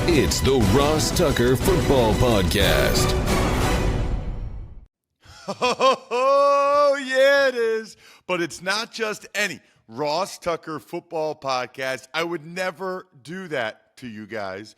It's the Ross Tucker Football Podcast. Oh, yeah, it is. But it's not just any Ross Tucker Football Podcast. I would never do that to you guys.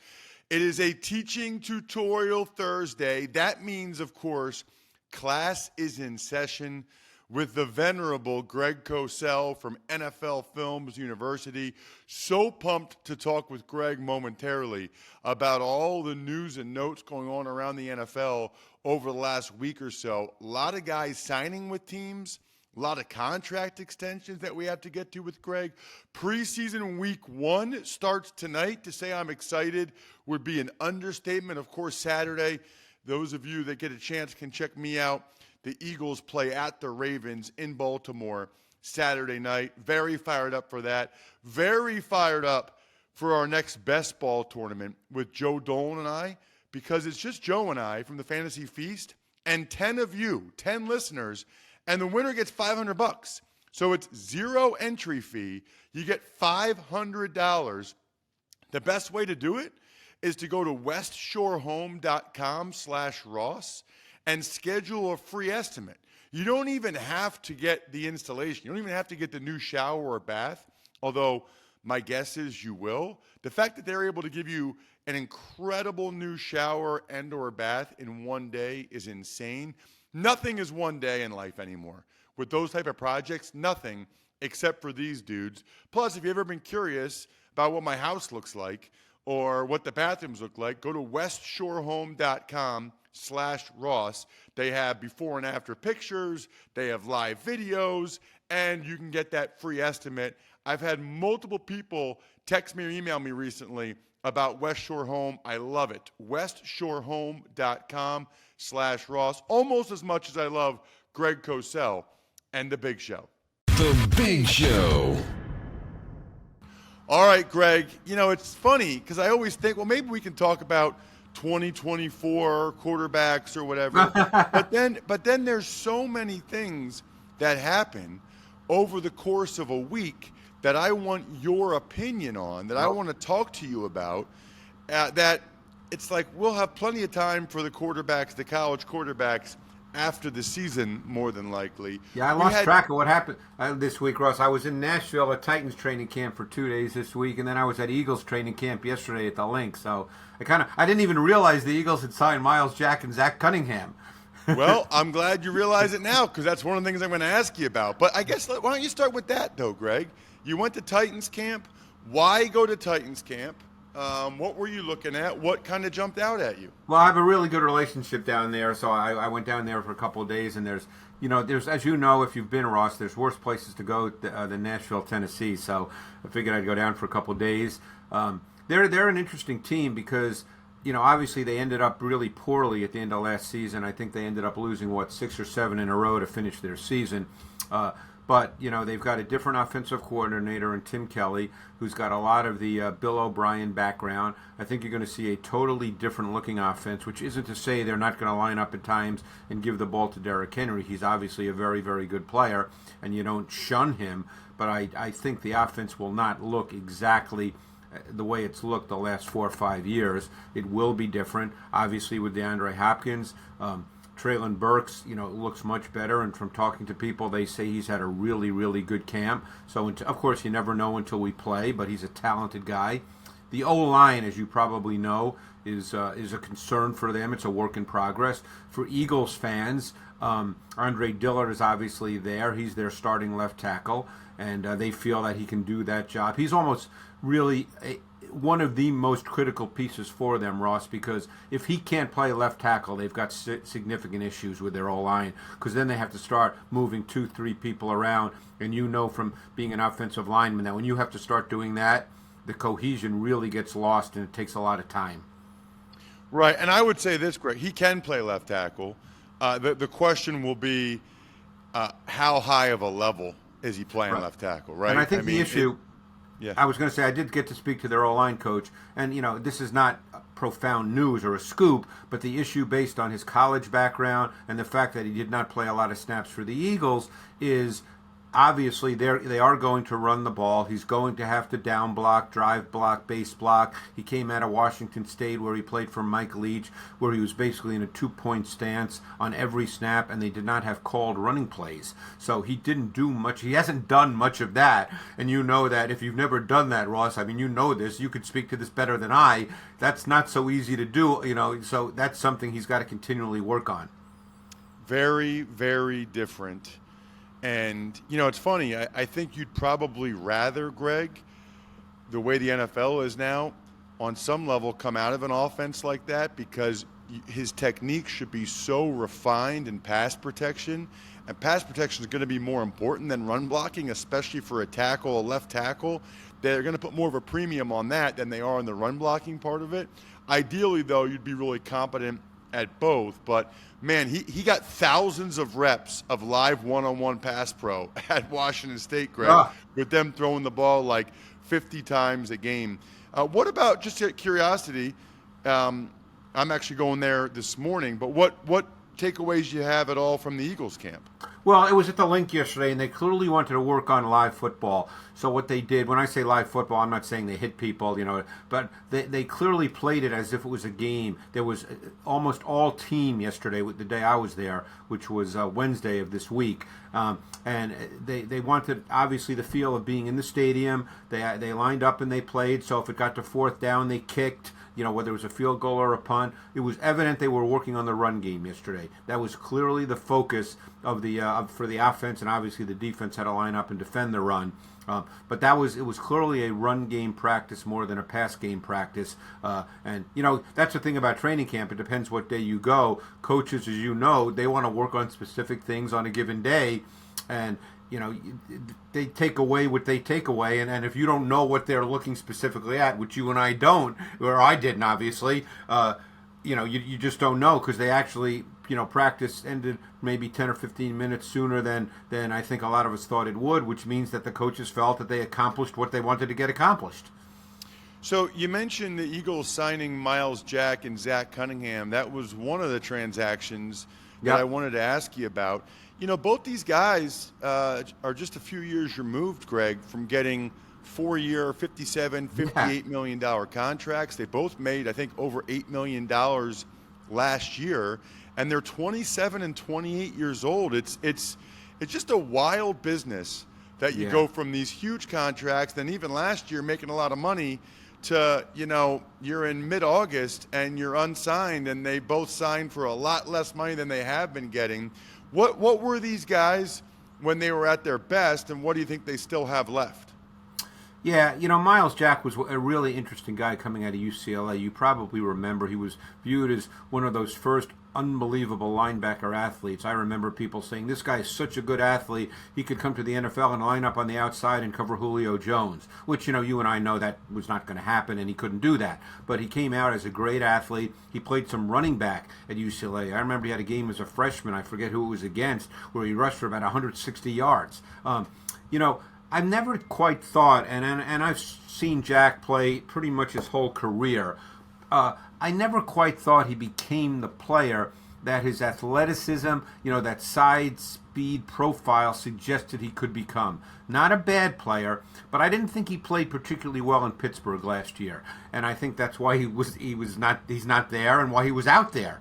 It is a teaching tutorial Thursday. That means, of course, class is in session with the venerable Greg Cosell from NFL Films University. So pumped to talk with Greg momentarily about all the news and notes going on around the NFL over the last week or so. A lot of guys signing with teams, a lot of contract extensions that we have to get to with Greg. Preseason week 1 starts tonight. To say I'm excited would be an understatement. Of course, Saturday, those of you that get a chance can check me out. The Eagles play at the Ravens in Baltimore Saturday night. Very fired up for that. Very fired up for our next best ball tournament with Joe Dolan and I, because it's just Joe and I from the Fantasy Feast and 10 of you, 10 listeners, and the winner gets $500. So it's zero entry fee. You get $500. The best way to do it is to go to westshorehome.com/Ross and schedule a free estimate. You don't even have to get the installation. You don't even have to get the new shower or bath, although my guess is you will. The fact that they're able to give you an incredible new shower and or bath in one day is insane. Nothing is one day in life anymore. With those type of projects, nothing except for these dudes. Plus, if you've ever been curious about what my house looks like or what the bathrooms look like, go to westshorehome.com/Ross. They have before and after pictures, they have live videos, and you can get that free estimate. I've had multiple people text me or email me recently about West Shore Home. I love it. westshorehome.com/Ross. Almost as much as I love Greg Cosell and The Big Show. The Big Show. All right, Greg, you know, it's funny because I always think, well, maybe we can talk about 2024 quarterbacks or whatever. but then there's so many things that happen over the course of a week that I want your opinion on, that I want to talk to you about, that it's like we'll have plenty of time for the quarterbacks, the college quarterbacks, after the season, more than likely. Yeah, I lost track of what happened this week, Ross. I was in Nashville at Titans training camp for 2 days this week, and then I was at Eagles training camp yesterday at the Link. So I didn't even realize the Eagles had signed Myles Jack and Zach Cunningham. Well, I'm glad you realize it now, because that's one of the things I'm going to ask you about. But I guess, why don't you start with that, though, Greg? You went to Titans camp. Why go to Titans camp? What were you looking at? What kind of jumped out at you? Well, I have a really good relationship down there, so I went down there for a couple of days, and there's, as you know, if you've been, Ross, there's worse places to go than Nashville, Tennessee, so I figured I'd go down for a couple of days. They're an interesting team because, obviously they ended up really poorly at the end of last season. I think they ended up losing, 6 or 7 in a row to finish their season. But, they've got a different offensive coordinator in Tim Kelly, who's got a lot of the Bill O'Brien background. I think you're going to see a totally different looking offense, which isn't to say they're not going to line up at times and give the ball to Derrick Henry. He's obviously a very, very good player, and you don't shun him. But I think the offense will not look exactly the way it's looked the last 4 or 5 years. It will be different, obviously, with DeAndre Hopkins. Traylon Burks, looks much better, and from talking to people, they say he's had a really, really good camp. So, of course, you never know until we play, but he's a talented guy. The O-line, as you probably know, is a concern for them. It's a work in progress. For Eagles fans, Andre Dillard is obviously there. He's their starting left tackle, and they feel that he can do that job. He's almost really one of the most critical pieces for them, Ross, because if he can't play left tackle, they've got significant issues with their O-line, because then they have to start moving 2-3 people around, and from being an offensive lineman that when you have to start doing that, the cohesion really gets lost and it takes a lot of time. Right, and I would say this, Greg, he can play left tackle. The question will be how high of a level is he playing left tackle, right? And I think the issue... Yeah. I was going to say I did get to speak to their O-line coach, and this is not profound news or a scoop, but the issue based on his college background and the fact that he did not play a lot of snaps for the Eagles is obviously they are going to run the ball. He's going to have to down block, drive block, base block. He came out of Washington State where he played for Mike Leach, where he was basically in a 2-point stance on every snap, and they did not have called running plays. So he didn't do much. He hasn't done much of that. And you know that if you've never done that, Ross, I mean, you know this. You could speak to this better than I. That's not so easy to do, so that's something he's got to continually work on. Very, very different. And, it's funny. I think you'd probably rather, Greg, the way the NFL is now, on some level, come out of an offense like that because his technique should be so refined in pass protection. And pass protection is going to be more important than run blocking, especially for a left tackle. They're going to put more of a premium on that than they are on the run blocking part of it. Ideally, though, you'd be really competent at both. But, man, he got thousands of reps of live one-on-one pass pro at Washington State, Greg, with them throwing the ball like 50 times a game. What about, just out of curiosity, I'm actually going there this morning, but what takeaways you have at all from the Eagles camp? Well, it was at the link yesterday, and they clearly wanted to work on live football. So what they did, when I say live football, I'm not saying they hit people, but they clearly played it as if it was a game. There was almost all team yesterday, the day I was there, which was Wednesday of this week. And they wanted, obviously, the feel of being in the stadium. They lined up and they played, so if it got to fourth down, they kicked. Whether it was a field goal or a punt, it was evident they were working on the run game yesterday. That was clearly the focus of for the offense, and obviously the defense had to line up and defend the run. But it was clearly a run game practice more than a pass game practice. And that's the thing about training camp. It depends what day you go. Coaches, as you know, they want to work on specific things on a given day, and they take away what they take away, and if you don't know what they're looking specifically at, which you and I don't, or I didn't, obviously, you just don't know because they actually, practice ended maybe 10 or 15 minutes sooner than I think a lot of us thought it would, which means that the coaches felt that they accomplished what they wanted to get accomplished. So you mentioned the Eagles signing Myles Jack and Zach Cunningham. That was one of the transactions that I wanted to ask you about. Both these guys are just a few years removed, Greg, from getting 4-year, $57, $58 million contracts. They both made, I think, over $8 million last year, and they're 27 and 28 years old. It's just a wild business that you go from these huge contracts, then even last year making a lot of money, to, you're in mid-August and you're unsigned, and they both signed for a lot less money than they have been getting. What were these guys when they were at their best, and what do you think they still have left? Yeah, Myles Jack was a really interesting guy coming out of UCLA. You probably remember he was viewed as one of those first unbelievable linebacker athletes. I remember people saying, this guy is such a good athlete, he could come to the NFL and line up on the outside and cover Julio Jones, which, you and I know that was not going to happen, and he couldn't do that. But he came out as a great athlete. He played some running back at UCLA. I remember he had a game as a freshman, I forget who it was against, where he rushed for about 160 yards. I've never quite thought, and I've seen Jack play pretty much his whole career, I never quite thought he became the player that his athleticism, that side speed profile suggested he could become. Not a bad player, but I didn't think he played particularly well in Pittsburgh last year, and I think that's why he's not there, and why he was out there.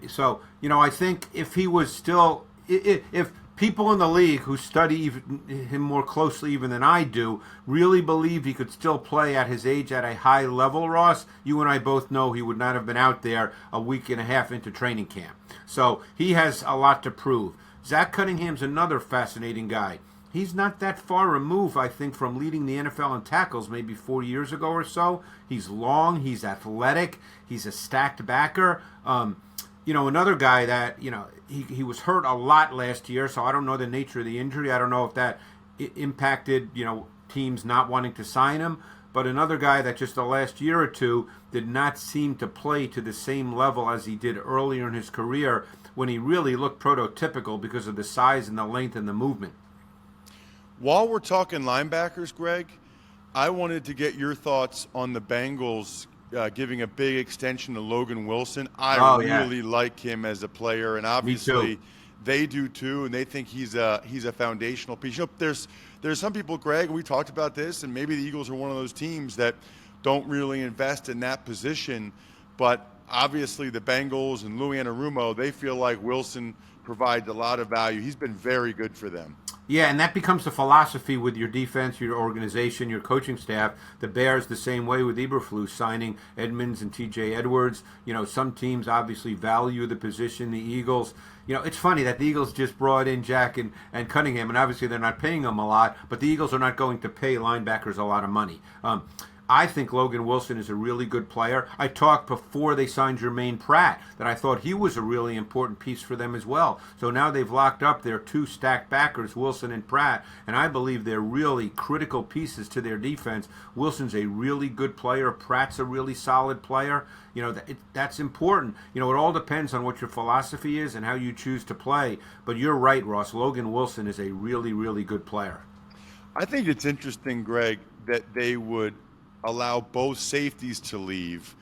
So I think if he was still, if people in the league who study him more closely even than I do really believe he could still play at his age at a high level, Ross, you and I both know he would not have been out there a week and a half into training camp. So he has a lot to prove. Zach Cunningham's another fascinating guy. He's not that far removed, I think, from leading the NFL in tackles maybe 4 years ago or so. He's long, he's athletic, he's a stacked backer. Another guy that, he was hurt a lot last year, so I don't know the nature of the injury. I don't know if that impacted, teams not wanting to sign him. But another guy that just the last year or two did not seem to play to the same level as he did earlier in his career when he really looked prototypical because of the size and the length and the movement. While we're talking linebackers, Greg, I wanted to get your thoughts on the Bengals giving a big extension to Logan Wilson. I really like him as a player, and obviously they do too, and they think he's a foundational piece. There's some people, Greg, we talked about this, and maybe the Eagles are one of those teams that don't really invest in that position, but obviously the Bengals and Louis Anarumo, they feel like Wilson provides a lot of value. He's been very good for them. Yeah, and that becomes the philosophy with your defense, your organization, your coaching staff. The Bears the same way with Eberflus signing Edmonds and T.J. Edwards. Some teams obviously value the position. The Eagles, it's funny that the Eagles just brought in Jack and Cunningham, and obviously they're not paying them a lot, but the Eagles are not going to pay linebackers a lot of money. I think Logan Wilson is a really good player. I talked before they signed Jermaine Pratt that I thought he was a really important piece for them as well. So now they've locked up their two stacked backers, Wilson and Pratt, and I believe they're really critical pieces to their defense. Wilson's a really good player. Pratt's a really solid player. That's important. It all depends on what your philosophy is and how you choose to play. But you're right, Ross. Logan Wilson is a really, really good player. I think it's interesting, Greg, that they would allow both safeties to leave,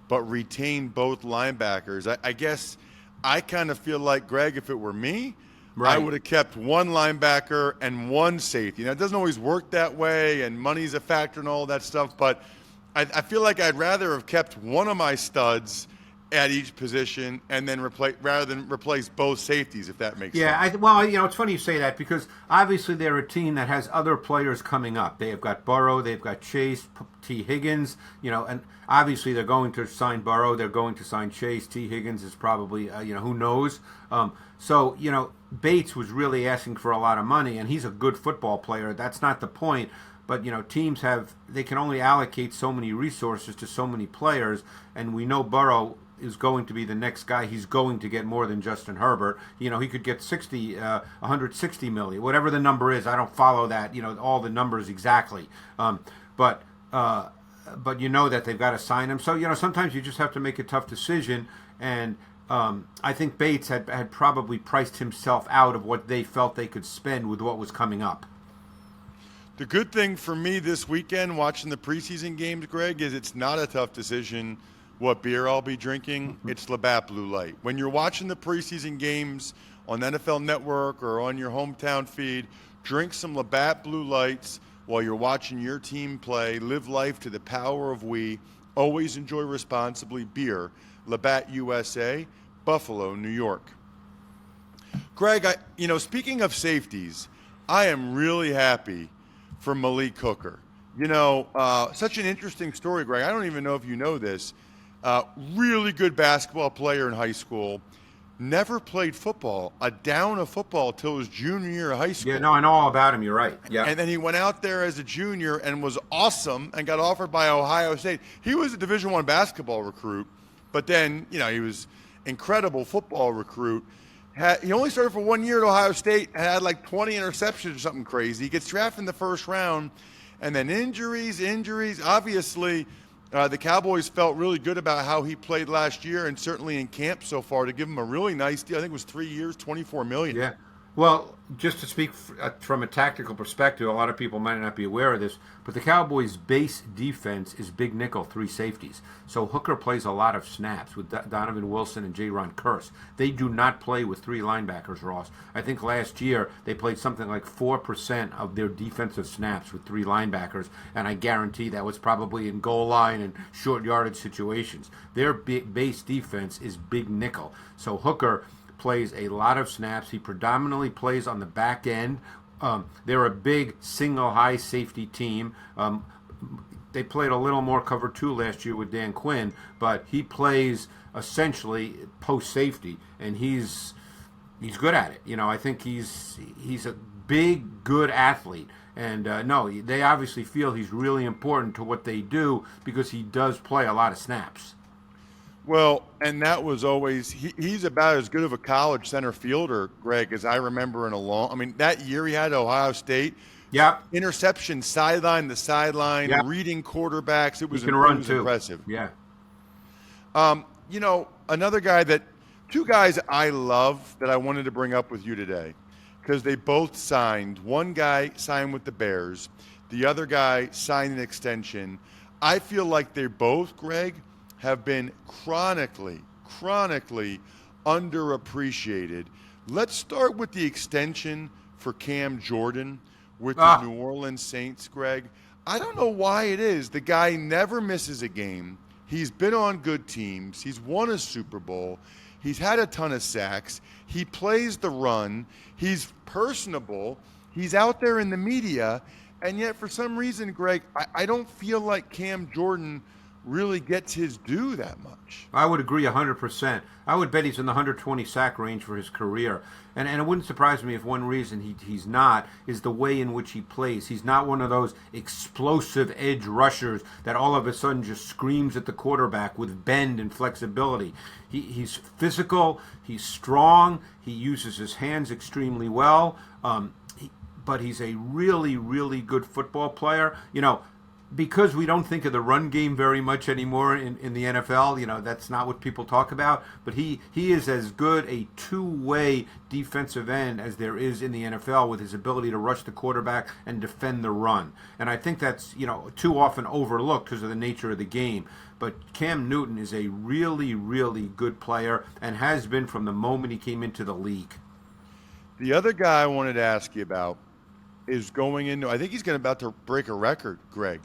but retain both linebackers. I guess I kind of feel like, Greg, if it were me, right, I would have kept one linebacker and one safety. Now, it doesn't always work that way, and money's a factor and all that stuff, but I feel like I'd rather have kept one of my studs at each position and then rather than replace both safeties, if that makes sense. Yeah, it's funny you say that because obviously they're a team that has other players coming up. They've got Burrow, they've got Chase, T. Higgins, and obviously they're going to sign Burrow, they're going to sign Chase. T. Higgins is probably, who knows. So Bates was really asking for a lot of money, and he's a good football player. That's not the point. But, teams they can only allocate so many resources to so many players, and we know Burrow is going to be the next guy. He's going to get more than Justin Herbert. He could get 160 million, whatever the number is. I don't follow that, all the numbers exactly. But that they've got to sign him. So, sometimes you just have to make a tough decision. And I think Bates had probably priced himself out of what they felt they could spend with what was coming up. The good thing for me this weekend watching the preseason games, Greg, is it's not a tough decision what beer I'll be drinking. It's Labatt Blue Light. When you're watching the preseason games on NFL Network or on your hometown feed, drink some Labatt Blue Lights while you're watching your team play. Live life to the power of we. Always enjoy responsibly. Beer, Labatt USA, Buffalo, New York. Greg, speaking of safeties, I am really happy for Malik Hooker. Such an interesting story, Greg. I don't even know if you know this. Really good basketball player in high school. Never played football, a down of football till his junior year of high school. Yeah, no, I know all about him. You're right. Yeah. And then he went out there as a junior and was awesome and got offered by Ohio State. He was a Division I basketball recruit, but then, he was incredible football recruit. He only started for 1 year at Ohio State, had like 20 interceptions or something crazy. He gets drafted in the first round, and then injuries. Obviously, the Cowboys felt really good about how he played last year and certainly in camp so far to give him a really nice deal. I think it was 3 years, $24 million. Yeah. Well, just to speak from a tactical perspective, a lot of people might not be aware of this, but the Cowboys' base defense is big nickel, 3 safeties. So Hooker plays a lot of snaps with Donovan Wilson and J-Ron Kearse. They do not play with 3 linebackers, Ross. I think last year they played something like 4% of their defensive snaps with 3 linebackers, and I guarantee that was probably in goal line and short yardage situations. Their base defense is big nickel. So Hooker plays a lot of snaps. He predominantly plays on the back end. They're a big single high safety team. They played a little more cover 2 last year with Dan Quinn, but he plays essentially post safety, and he's good at it. I think he's a big, good athlete. And they obviously feel he's really important to what they do because he does play a lot of snaps. Well, and that was always he's about as good of a college center fielder, Greg, as I remember in a long. That year he had at Ohio State. Yeah. Interception, sideline to sideline, reading quarterbacks. It was impressive. Yeah. Another guy two guys I love that I wanted to bring up with you today because they both signed. One guy signed with the Bears. The other guy signed an extension. I feel like they both, Greg, have been chronically underappreciated Let's start with the extension for Cam Jordan with the New Orleans Saints, Greg. I don't know why it is. The guy never misses a game. He's been on good teams. He's won a Super Bowl. He's had a ton of sacks. He plays the run. He's personable. He's out there in the media. And yet, for some reason, Greg, I don't feel like Cam Jordan really gets his due that much. I would agree 100%. I would bet he's in the 120 sack range for his career. And it wouldn't surprise me if one reason he's not is the way in which he plays. He's not one of those explosive edge rushers that all of a sudden just screams at the quarterback with bend and flexibility. He's physical, he's strong, he uses his hands extremely well, but he's a really, really good football player. Because we don't think of the run game very much anymore in the NFL, that's not what people talk about. But he is as good a two-way defensive end as there is in the NFL with his ability to rush the quarterback and defend the run. And I think that's, too often overlooked because of the nature of the game. But Cam Newton is a really, really good player and has been from the moment he came into the league. The other guy I wanted to ask you about is going into, I think he's about to break a record, Greg.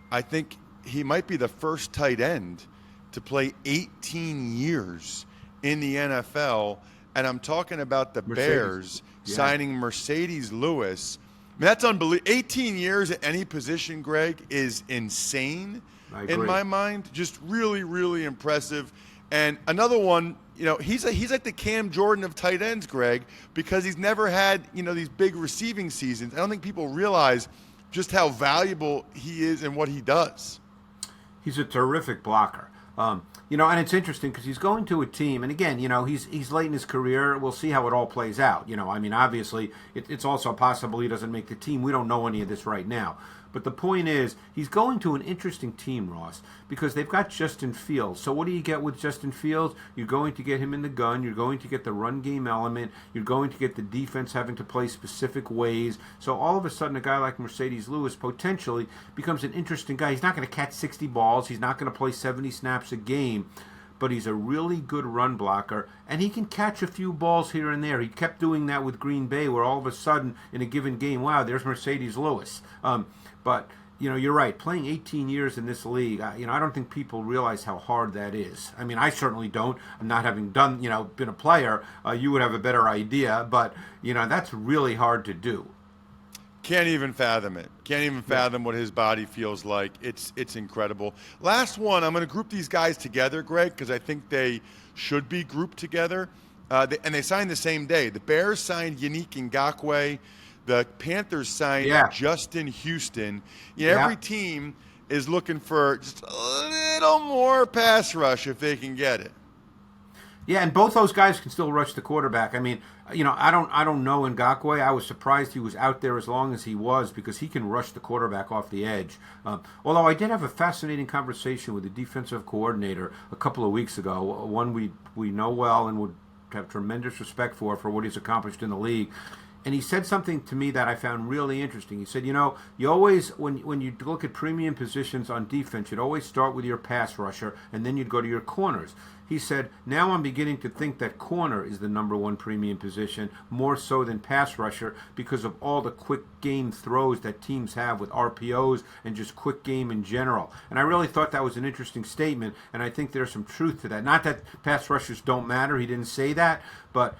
I think he might be the first tight end to play 18 years in the NFL, and I'm talking about the Bears signing Mercedes Lewis. I mean, that's unbelievable. 18 years at any position, Greg, is insane in my mind. Just really, really impressive. And another one, he's like the Cam Jordan of tight ends, Greg, because he's never had, these big receiving seasons. I don't think people realize just how valuable he is and what he does. He's a terrific blocker. And it's interesting because he's going to a team, and again, he's late in his career. We'll see how it all plays out. Obviously, it's also possible he doesn't make the team. We don't know any of this right now. But the point is, he's going to an interesting team, Ross, because they've got Justin Fields. So what do you get with Justin Fields? You're going to get him in the gun. You're going to get the run game element. You're going to get the defense having to play specific ways. So all of a sudden, a guy like Mercedes Lewis potentially becomes an interesting guy. He's not going to catch 60 balls. He's not going to play 70 snaps a game. But he's a really good run blocker, and he can catch a few balls here and there. He kept doing that with Green Bay, where all of a sudden, in a given game, wow, there's Mercedes Lewis. But, you're right. Playing 18 years in this league, I don't think people realize how hard that is. I mean, I certainly don't. Not having done, been a player, you would have a better idea. But, that's really hard to do. Can't even fathom it. Can't even fathom what his body feels like. It's incredible. Last one, I'm going to group these guys together, Greg, because I think they should be grouped together. And they signed the same day. The Bears signed Yannick Ngakoue. The Panthers signed Justin Houston. Every team is looking for just a little more pass rush if they can get it. Yeah, and both those guys can still rush the quarterback. I mean, I don't know Ngakoue. I was surprised he was out there as long as he was because he can rush the quarterback off the edge. Although I did have a fascinating conversation with the defensive coordinator a couple of weeks ago, one we know well and would have tremendous respect for what he's accomplished in the league. And he said something to me that I found really interesting. He said, you always, when you look at premium positions on defense, you'd always start with your pass rusher, and then you'd go to your corners. He said, now I'm beginning to think that corner is the number one premium position, more so than pass rusher, because of all the quick game throws that teams have with RPOs and just quick game in general. And I really thought that was an interesting statement, and I think there's some truth to that. Not that pass rushers don't matter. He didn't say that, but,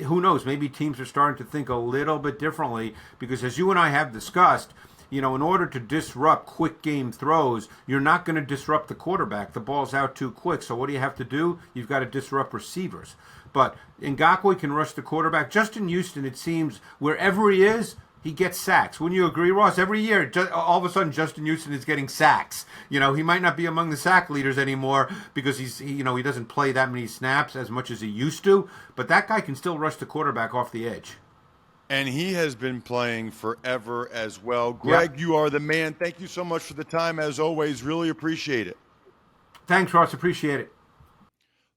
who knows? Maybe teams are starting to think a little bit differently because, as you and I have discussed, in order to disrupt quick game throws, you're not going to disrupt the quarterback. The ball's out too quick. So what do you have to do? You've got to disrupt receivers. But Ngakoue can rush the quarterback. Justin Houston, it seems, wherever he is, he gets sacks. Wouldn't you agree, Ross? Every year, all of a sudden, Justin Houston is getting sacks. He might not be among the sack leaders anymore because he doesn't play that many snaps as much as he used to. But that guy can still rush the quarterback off the edge. And he has been playing forever as well. Greg, you are the man. Thank you so much for the time, as always. Really appreciate it. Thanks, Ross. Appreciate it.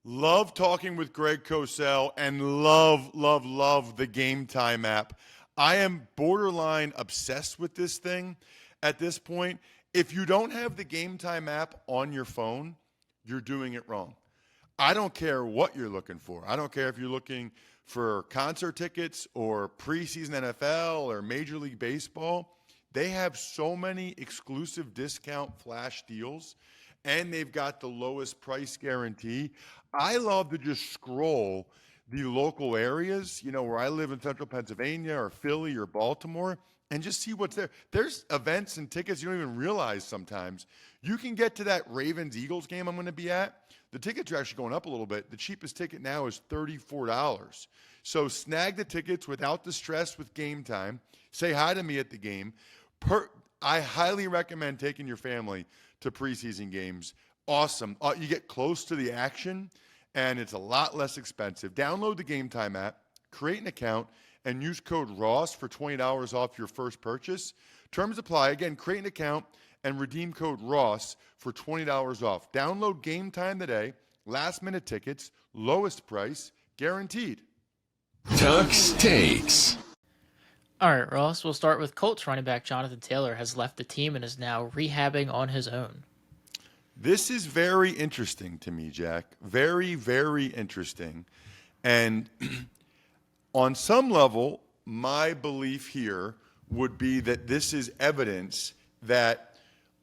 Love talking with Greg Cosell and love the Game Time app. I am borderline obsessed with this thing at this point. If you don't have the Game Time app on your phone, you're doing it wrong. I don't care what you're looking for. I don't care if you're looking for concert tickets or preseason NFL or Major League Baseball. They have so many exclusive discount flash deals, and they've got the lowest price guarantee. I love to just scroll the local areas, where I live in central Pennsylvania or Philly or Baltimore, and just see what's there. There's events and tickets you don't even realize sometimes. You can get to that Ravens-Eagles game I'm going to be at. The tickets are actually going up a little bit. The cheapest ticket now is $34. So snag the tickets without the stress with game time. Say hi to me at the game. I highly recommend taking your family to preseason games. Awesome. You get close to the action, and it's a lot less expensive. Download the Game Time app, create an account, and use code ROSS for $20 off your first purchase. Terms apply. Again, create an account and redeem code ROSS for $20 off. Download Game Time today. Last-minute tickets, lowest price, guaranteed. Tuck's Takes. All right, Ross, we'll start with Colts running back Jonathan Taylor has left the team and is now rehabbing on his own. This is very interesting to me, Jack. Very, very interesting. And on some level, my belief here would be that this is evidence that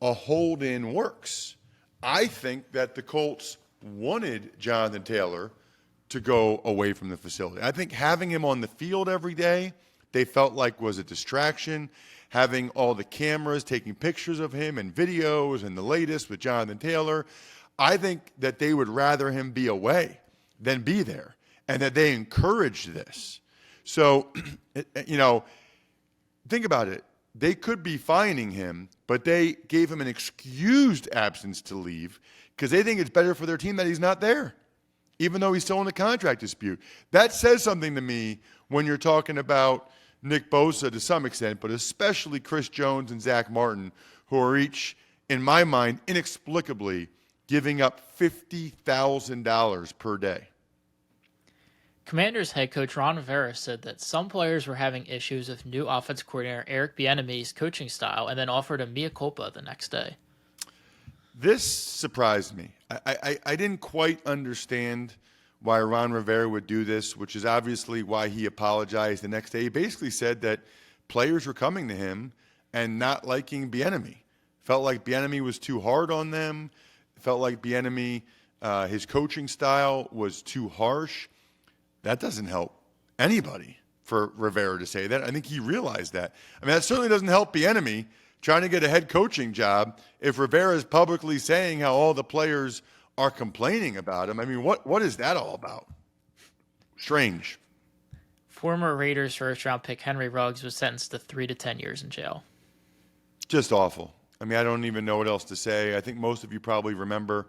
a hold-in works. I think that the Colts wanted Jonathan Taylor to go away from the facility. I think having him on the field every day, they felt like was a distraction. Having all the cameras taking pictures of him and videos and the latest with Jonathan Taylor, I think that they would rather him be away than be there, and that they encouraged this. So, think about it. They could be fining him, but they gave him an excused absence to leave because they think it's better for their team that he's not there, even though he's still in a contract dispute. That says something to me when you're talking about Nick Bosa to some extent, but especially Chris Jones and Zach Martin, who are each, in my mind, inexplicably giving up $50,000 per day. Commanders head coach Ron Rivera said that some players were having issues with new offensive coordinator Eric Bieniemy's coaching style and then offered a mea culpa the next day. This surprised me. I didn't quite understand why Ron Rivera would do this, which is obviously why he apologized the next day. He basically said that players were coming to him and not liking Bieniemy. Felt like Bieniemy was too hard on them. Felt like Bieniemy, his coaching style was too harsh. That doesn't help anybody for Rivera to say that. I think he realized that. I mean, that certainly doesn't help Bieniemy trying to get a head coaching job if Rivera is publicly saying how all the players are complaining about him. I mean, what is that all about? Strange. Former Raiders first-round pick Henry Ruggs was sentenced to 3 to 10 years in jail. Just awful. I mean, I don't even know what else to say. I think most of you probably remember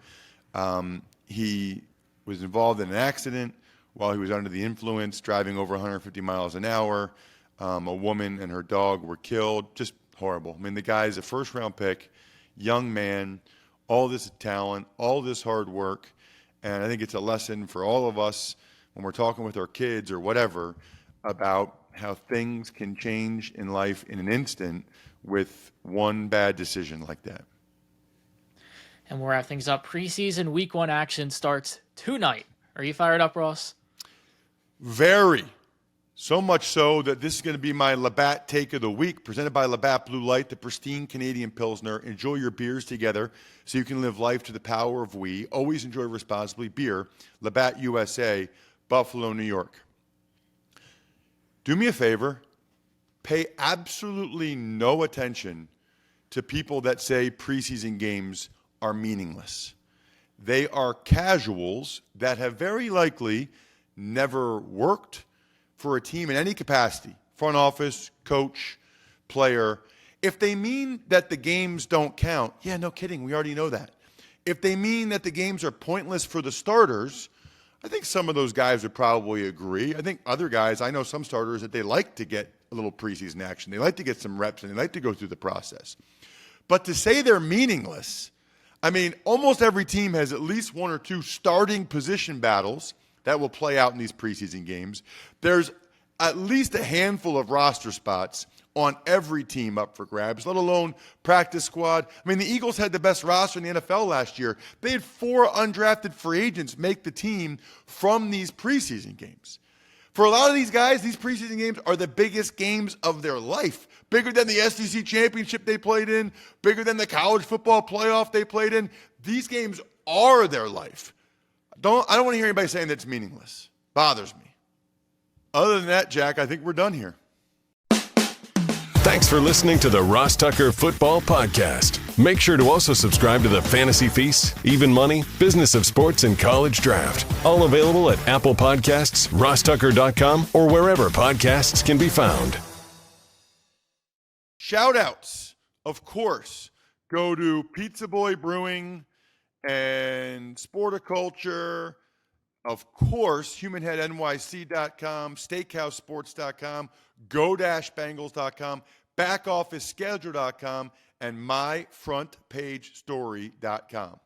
he was involved in an accident while he was under the influence, driving over 150 miles an hour. A woman and her dog were killed. Just horrible. I mean, the guy's a first-round pick, young man, all this talent, all this hard work. And I think it's a lesson for all of us when we're talking with our kids or whatever about how things can change in life in an instant with one bad decision like that. And we'll wrap things up. Preseason Week 1 action starts tonight. Are you fired up, Ross? Very. So much so that this is going to be my Labatt Take of the Week, presented by Labatt Blue Light, the pristine Canadian Pilsner. Enjoy your beers together so you can live life to the power of we. Always enjoy responsibly. Beer, Labatt USA, Buffalo, New York. Do me a favor. Pay absolutely no attention to people that say preseason games are meaningless. They are casuals that have very likely never worked for a team in any capacity, front office, coach, player. If they mean that the games don't count, yeah, no kidding, we already know that. If they mean that the games are pointless for the starters, I think some of those guys would probably agree. I think other guys, I know some starters that they like to get a little preseason action. They like to get some reps, and they like to go through the process. But to say they're meaningless, I mean, almost every team has at least one or two starting position battles that will play out in these preseason games. There's at least a handful of roster spots on every team up for grabs, let alone practice squad. I mean, the Eagles had the best roster in the NFL last year. They had 4 undrafted free agents make the team from these preseason games. For a lot of these guys, these preseason games are the biggest games of their life. Bigger than the SEC championship they played in, bigger than the college football playoff they played in. These games are their life. I don't want to hear anybody saying that's meaningless. Bothers me. Other than that, Jack, I think we're done here. Thanks for listening to the Ross Tucker Football Podcast. Make sure to also subscribe to the Fantasy Feast, Even Money, Business of Sports, and College Draft. All available at Apple Podcasts, rosstucker.com, or wherever podcasts can be found. Shout-outs, of course, go to Pizza Boy Brewing and Sporticulture, of course, HumanHeadNYC.com, SteakhouseSports.com, Go-Bengals.com, BackOfficeSchedule.com, and MyFrontPageStory.com.